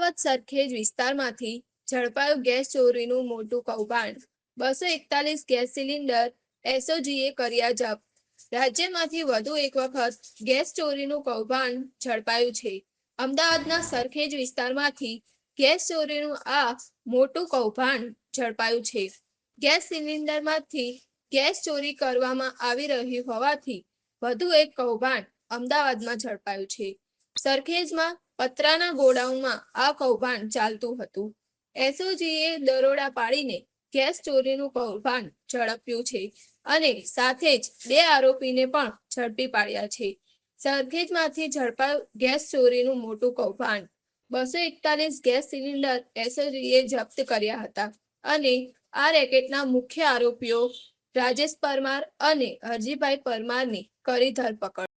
અમદાવાદ સરખેજ વિસ્તારમાંથી ઝડપાયું ગેસ ચોરીનું મોટું કૌભાંડ. 241 ગેસ સિલિન્ડર એસઓજીએ કર્યા જપ્ત. રાજ્યમાંથી વધુ એક વખત ગેસ ચોરીનું કૌભાંડ ઝડપાયું છે. અમદાવાદના સરખેજ વિસ્તારમાંથી ગેસ ચોરીનું આ મોટું કૌભાંડ ઝડપાયું છે. ગેસ સિલિન્ડરમાંથી ગેસ ચોરી કરવામાં આવી રહી હોવાથી વધુ એક કૌભાંડ અમદાવાદમાં ઝડપાયું છે. સરખેજમાં પતરાના ગોડાઉનમાં આ કૌભાંડ ચાલતું હતું. એસઓજીએ દરોડા પાડીને ગેસ ચોરીનું કૌભાંડ ઝડપ્યું છે અને સાથે જ 2 આરોપીને પણ ઝડપી પાડ્યા છે. સરખેજમાંથી ઝડપાયું ગેસ ચોરીનું મોટું કૌભાંડ. 241 ગેસ સિલિન્ડર એસઓજીએ જપ્ત કર્યા હતા અને આ રેકેટના મુખ્ય આરોપીઓ રાજેશ પરમાર અને હરજીભાઈ પરમારની કરી ધરપકડ.